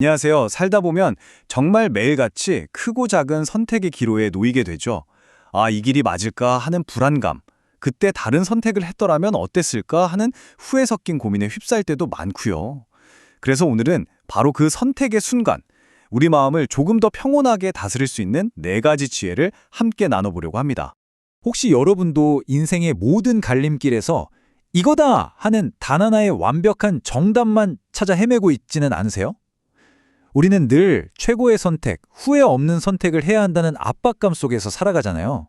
안녕하세요. 살다 보면 정말 매일같이 크고 작은 선택의 기로에 놓이게 되죠. 아, 이 길이 맞을까 하는 불안감. 그때 다른 선택을 했더라면 어땠을까 하는 후회 섞인 고민에 휩싸일 때도 많고요. 그래서 오늘은 바로 그 선택의 순간, 우리 마음을 조금 더 평온하게 다스릴 수 있는 4가지 지혜를 함께 나눠보려고 합니다. 혹시 여러분도 인생의 모든 갈림길에서 이거다 하는 단 하나의 완벽한 정답만 찾아 헤매고 있지는 않으세요? 우리는 늘 최고의 선택, 후회 없는 선택을 해야 한다는 압박감 속에서 살아가잖아요.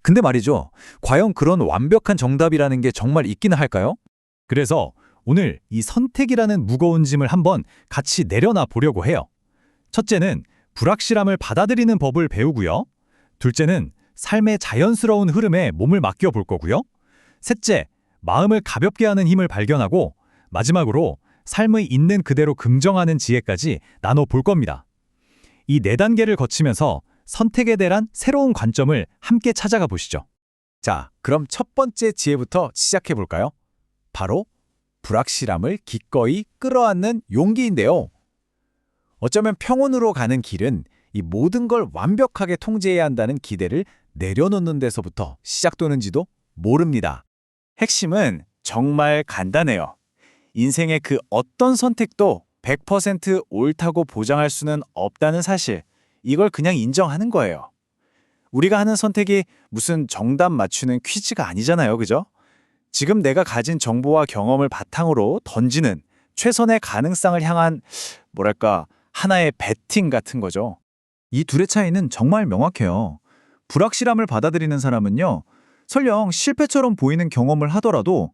근데 말이죠, 과연 그런 완벽한 정답이라는 게 정말 있기는 할까요? 그래서 오늘 이 선택이라는 무거운 짐을 한번 같이 내려놔 보려고 해요. 첫째는 불확실함을 받아들이는 법을 배우고요. 둘째는 삶의 자연스러운 흐름에 몸을 맡겨 볼 거고요. 셋째, 마음을 가볍게 하는 힘을 발견하고 마지막으로 삶의 있는 그대로 긍정하는 지혜까지 나눠 볼 겁니다. 이 4단계를 거치면서 선택에 대한 새로운 관점을 함께 찾아가 보시죠. 자, 그럼 첫 번째 지혜부터 시작해 볼까요? 바로 불확실함을 기꺼이 끌어안는 용기인데요. 어쩌면 평온으로 가는 길은 이 모든 걸 완벽하게 통제해야 한다는 기대를 내려놓는 데서부터 시작되는지도 모릅니다. 핵심은 정말 간단해요. 인생의 그 어떤 선택도 100% 옳다고 보장할 수는 없다는 사실, 이걸 그냥 인정하는 거예요. 우리가 하는 선택이 무슨 정답 맞추는 퀴즈가 아니잖아요, 그죠? 지금 내가 가진 정보와 경험을 바탕으로 던지는 최선의 가능성을 향한 하나의 배팅 같은 거죠. 이 둘의 차이는 정말 명확해요. 불확실함을 받아들이는 사람은요, 설령 실패처럼 보이는 경험을 하더라도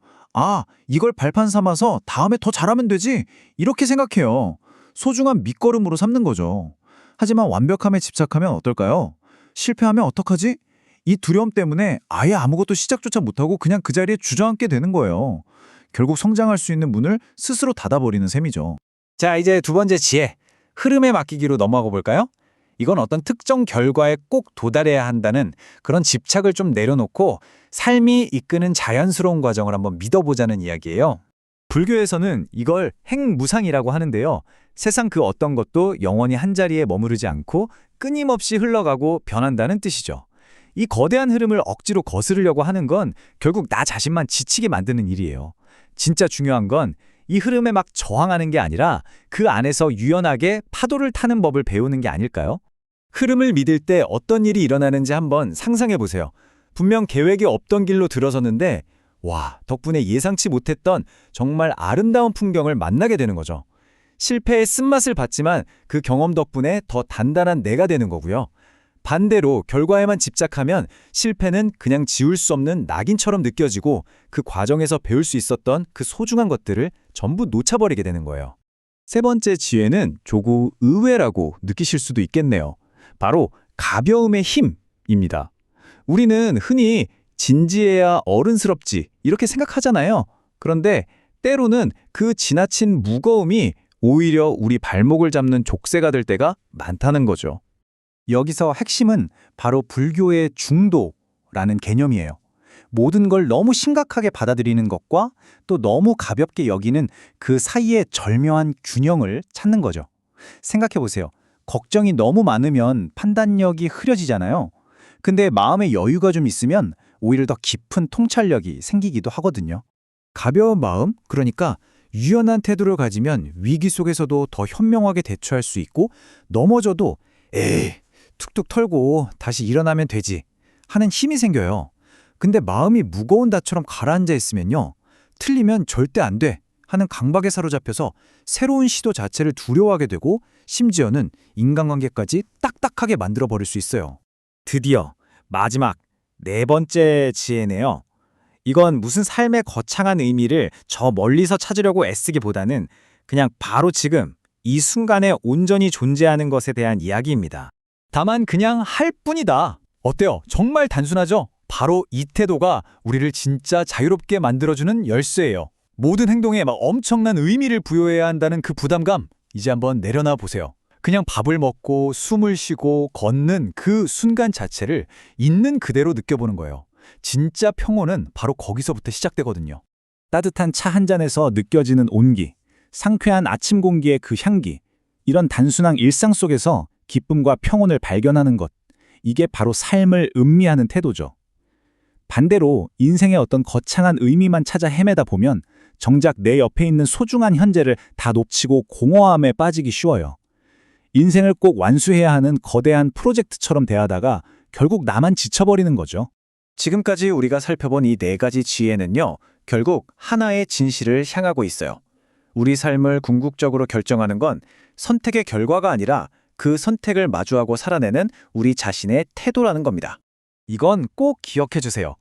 이걸 발판 삼아서 다음에 더 잘하면 되지, 이렇게 생각해요. 소중한 밑거름으로 삼는 거죠. 하지만 완벽함에 집착하면 어떨까요? 실패하면 어떡하지? 이 두려움 때문에 아예 아무것도 시작조차 못하고 그냥 그 자리에 주저앉게 되는 거예요. 결국 성장할 수 있는 문을 스스로 닫아버리는 셈이죠. 자, 이제 두 번째 지혜, 흐름에 맡기기로 넘어가 볼까요? 이건 어떤 특정 결과에 꼭 도달해야 한다는 그런 집착을 좀 내려놓고 삶이 이끄는 자연스러운 과정을 한번 믿어보자는 이야기예요. 불교에서는 이걸 행무상이라고 하는데요. 세상 그 어떤 것도 영원히 한자리에 머무르지 않고 끊임없이 흘러가고 변한다는 뜻이죠. 이 거대한 흐름을 억지로 거스르려고 하는 건 결국 나 자신만 지치게 만드는 일이에요. 진짜 중요한 건 이 흐름에 막 저항하는 게 아니라 그 안에서 유연하게 파도를 타는 법을 배우는 게 아닐까요? 흐름을 믿을 때 어떤 일이 일어나는지 한번 상상해 보세요. 분명 계획이 없던 길로 들어섰는데 덕분에 예상치 못했던 정말 아름다운 풍경을 만나게 되는 거죠. 실패의 쓴맛을 봤지만 그 경험 덕분에 더 단단한 내가 되는 거고요. 반대로 결과에만 집착하면 실패는 그냥 지울 수 없는 낙인처럼 느껴지고 그 과정에서 배울 수 있었던 그 소중한 것들을 전부 놓쳐버리게 되는 거예요. 세 번째 지혜는 조금 의외라고 느끼실 수도 있겠네요. 바로 가벼움의 힘입니다. 우리는 흔히 진지해야 어른스럽지 이렇게 생각하잖아요. 그런데 때로는 그 지나친 무거움이 오히려 우리 발목을 잡는 족쇄가 될 때가 많다는 거죠. 여기서 핵심은 바로 불교의 중도라는 개념이에요. 모든 걸 너무 심각하게 받아들이는 것과 또 너무 가볍게 여기는 그 사이의 절묘한 균형을 찾는 거죠. 생각해 보세요. 걱정이 너무 많으면 판단력이 흐려지잖아요. 근데 마음의 여유가 좀 있으면 오히려 더 깊은 통찰력이 생기기도 하거든요. 가벼운 마음, 그러니까 유연한 태도를 가지면 위기 속에서도 더 현명하게 대처할 수 있고 넘어져도 툭툭 털고 다시 일어나면 되지 하는 힘이 생겨요. 근데 마음이 무거운 닷처럼 가라앉아 있으면요. 틀리면 절대 안 돼 하는 강박에 사로잡혀서 새로운 시도 자체를 두려워하게 되고 심지어는 인간관계까지 딱딱하게 만들어버릴 수 있어요. 드디어 마지막 4번째 지혜네요. 이건 무슨 삶의 거창한 의미를 저 멀리서 찾으려고 애쓰기보다는 그냥 바로 지금 이 순간에 온전히 존재하는 것에 대한 이야기입니다. 다만 그냥 할 뿐이다. 어때요? 정말 단순하죠? 바로 이 태도가 우리를 진짜 자유롭게 만들어주는 열쇠예요. 모든 행동에 막 엄청난 의미를 부여해야 한다는 그 부담감, 이제 한번 내려놔 보세요. 그냥 밥을 먹고 숨을 쉬고 걷는 그 순간 자체를 있는 그대로 느껴보는 거예요. 진짜 평온은 바로 거기서부터 시작되거든요. 따뜻한 차 한 잔에서 느껴지는 온기, 상쾌한 아침 공기의 그 향기, 이런 단순한 일상 속에서 기쁨과 평온을 발견하는 것, 이게 바로 삶을 음미하는 태도죠. 반대로 인생의 어떤 거창한 의미만 찾아 헤매다 보면 정작 내 옆에 있는 소중한 현재를 다 놓치고 공허함에 빠지기 쉬워요. 인생을 꼭 완수해야 하는 거대한 프로젝트처럼 대하다가 결국 나만 지쳐버리는 거죠. 지금까지 우리가 살펴본 이 네 가지 지혜는요, 결국 하나의 진실을 향하고 있어요. 우리 삶을 궁극적으로 결정하는 건 선택의 결과가 아니라 그 선택을 마주하고 살아내는 우리 자신의 태도라는 겁니다. 이건 꼭 기억해 주세요.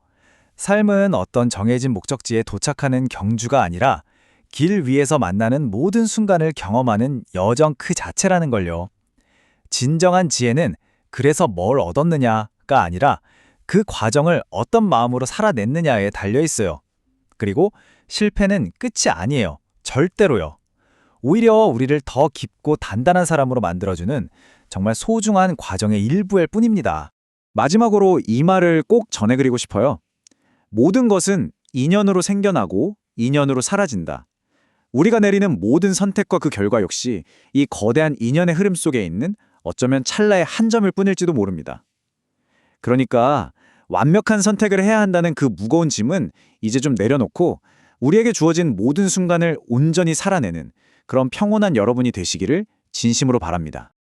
삶은 어떤 정해진 목적지에 도착하는 경주가 아니라 길 위에서 만나는 모든 순간을 경험하는 여정 그 자체라는 걸요. 진정한 지혜는 그래서 뭘 얻었느냐가 아니라 그 과정을 어떤 마음으로 살아냈느냐에 달려 있어요. 그리고 실패는 끝이 아니에요. 절대로요. 오히려 우리를 더 깊고 단단한 사람으로 만들어주는 정말 소중한 과정의 일부일 뿐입니다. 마지막으로 이 말을 꼭 전해드리고 싶어요. 모든 것은 인연으로 생겨나고 인연으로 사라진다. 우리가 내리는 모든 선택과 그 결과 역시 이 거대한 인연의 흐름 속에 있는 어쩌면 찰나의 한 점일 뿐일지도 모릅니다. 그러니까 완벽한 선택을 해야 한다는 그 무거운 짐은 이제 좀 내려놓고 우리에게 주어진 모든 순간을 온전히 살아내는 그런 평온한 여러분이 되시기를 진심으로 바랍니다.